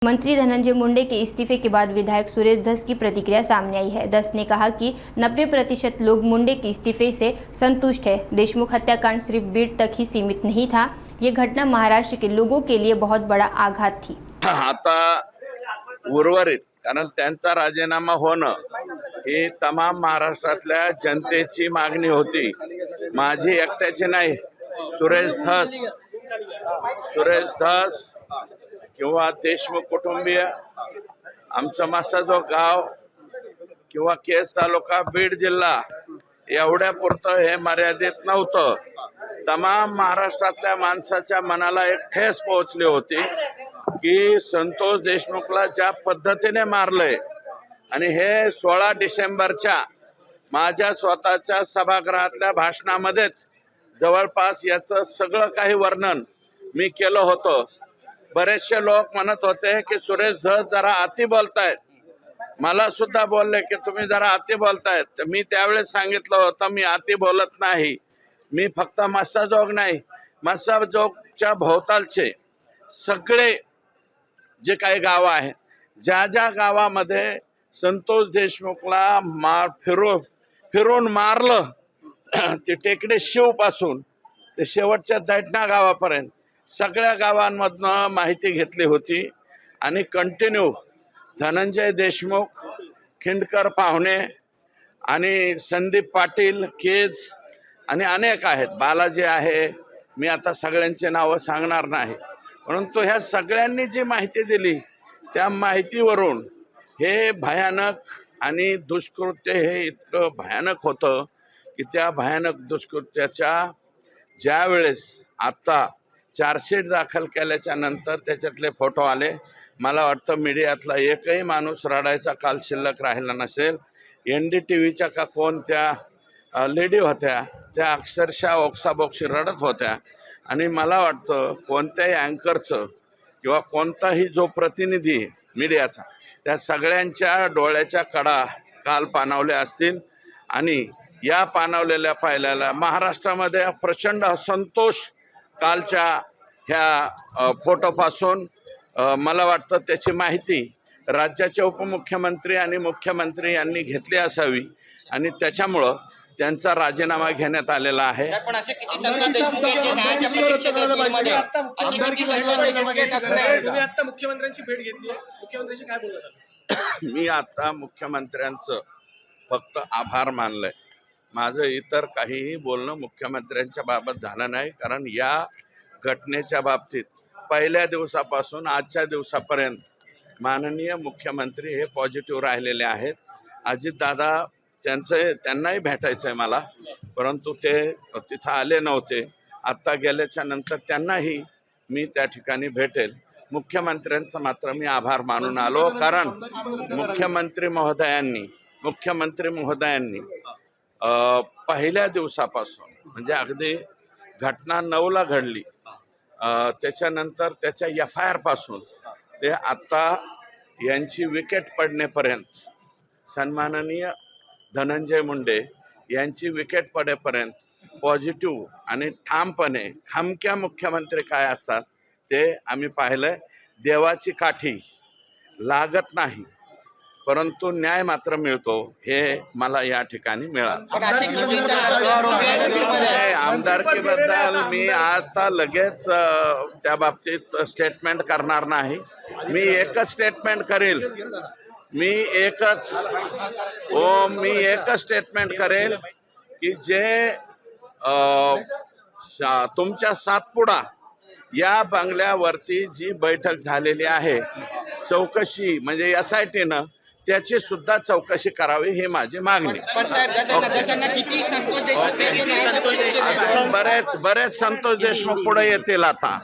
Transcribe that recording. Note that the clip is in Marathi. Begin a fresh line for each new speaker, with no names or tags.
मंत्री धनंजय मुंडे के इस्तीफे के बाद विधायक सुरेश धस की प्रतिक्रिया सामने आई है। धस ने कहा कि 90% लोग मुंडे के इस्तीफे से संतुष्ट है। देशमुख हत्याकांड सिर्फ बीड तक ही सीमित नहीं था, ये घटना महाराष्ट्र के लोगों के लिए बहुत बड़ा आघात थी।
आता उर्वरित कारण त्यांचा राजीनामा होणं ही तमाम महाराष्ट्रातल्या जनतेची मागणी होती, माझी एकट्याची नाही। सुरेश धस किंवा देशमुख कुटुंबीय, आमचं मासाजो गाव किंवा केस तालुका बीड जिल्हा एवढ्यापुरतं हे मर्यादित नव्हतं। तमाम महाराष्ट्रातल्या माणसाच्या मनाला एक ठेस पोहोचली होती की संतोष देशमुखला ज्या पद्धतीने मारलंय आणि हे 16 डिसेंबरच्या माझ्या स्वतःच्या सभागृहातल्या भाषणामध्येच जवळपास याचं सगळं काही वर्णन मी केलं होतं। बरेचसे लोक म्हणत होते की सुरेश धस जरा अति बोलतायत, मला सुद्धा बोलले की तुम्ही जरा अति बोलतायत। तर मी त्यावेळेस सांगितलं होतं मी अति बोलत नाही, मी फक्त मस्साजोग नाही, मस्साजोगच्या भोवतालचे सगळे जे काही गाव आहे, ज्या ज्या गावामध्ये संतोष देशमुखला फिरून मारलं, ते टेकडे शिव पासून ते शेवटच्या दैठणा गावापर्यंत सगळ्या गावांमधनं माहिती घेतली होती आणि कंटिन्यू धनंजय देशमुख, खिंडकर पाहुणे आणि संदीप पाटील केज आणि अनेक आहेत, बालाजी आहे, मी आता सगळ्यांचे नावं सांगणार नाही, परंतु ह्या सगळ्यांनी जी माहिती दिली त्या माहितीवरून हे भयानक आणि दुष्कृत्य हे इतकं भयानक होतं की त्या भयानक दुष्कृत्याच्या ज्या वेळेस आता चार्जशीट दाखल केल्याच्या नंतर त्याच्यातले फोटो आले, मला वाटतं मीडियातला एकही माणूस रडायचा काल शिल्लक राहिला नसेल। NDTVच्या का कोण त्या लेडी होत्या त्या अक्षरशः ओक्साबोक्शी रडत होत्या आणि मला वाटतं कोणत्याही अँकरचं किंवा कोणताही जो प्रतिनिधी मीडियाचा त्या सगळ्यांच्या डोळ्याच्या कडा काल पाणावल्या असतील आणि या पाणावलेल्या पाहिल्याला महाराष्ट्रामध्ये प्रचंड असंतोष कालच्या ह्या फोटोपासून मला वाटतं त्याची माहिती राज्याचे उपमुख्यमंत्री आणि मुख्यमंत्री यांनी घेतली असावी आणि त्याच्यामुळं त्यांचा राजीनामा घेण्यात आलेला आहे।
पण असे किती संतोष देशमुख यांचे न्यायाच्या प्रतीक्षेत आहेत बीडमध्ये, असे किती संतोष देशमुख आहेत?
तुम्ही आता मुख्यमंत्र्यांची भेट घेतली आहे, मुख्यमंत्र्यांशी काय बोलला?
मी आता मुख्यमंत्र्यांचं फक्त आभार मानलंय, माझं इतर काहीही बोलणं मुख्यमंत्र्यांच्या बाबत झालं नाही, कारण या घटनेच्या बाबतीत पहिल्या दिवसापासून आजच्या दिवसापर्यंत माननीय मुख्यमंत्री हे पॉझिटिव्ह राहिलेले आहेत। अजितदादा त्यांनाही भेटायचं आहे मला, परंतु ते तिथं आले नव्हते, आत्ता गेल्याच्या नंतर त्यांनाही मी त्या ठिकाणी भेटेल। मुख्यमंत्र्यांचं मात्र मी आभार मानून आलो, कारण मुख्यमंत्री महोदयांनी पहिल्या दिवसापासून म्हणजे अगदी घटना 9ला घडली त्याच्यानंतर त्याच्या FIR पासून ते आत्ता यांची विकेट पडण्यापर्यंत, सन्माननीय धनंजय मुंडे यांची विकेट पडेपर्यंत पॉझिटिव्ह आणि ठामपणे खमक्या मुख्यमंत्री काय असतात ते आम्ही पाहिलंय। देवाची काठी लागत नाही परंतु न्याय मात्र मिळतो, हे मला या ठिकाणी मिळालं। आमदारकीबद्दल मी आता लगेच त्या बाबतीत स्टेटमेंट करणार नाही। मी एकच स्टेटमेंट करेल, मी एकच स्टेटमेंट करेल की जे तुमच्या सातपुडा या बंगल्यावरती जी बैठक झालेली आहे, चौकशी म्हणजे SITनं त्याची सुद्धा चौकशी करावी ही माझी मागणी। बरेच संतोष देशमुख पुढे येतील आता।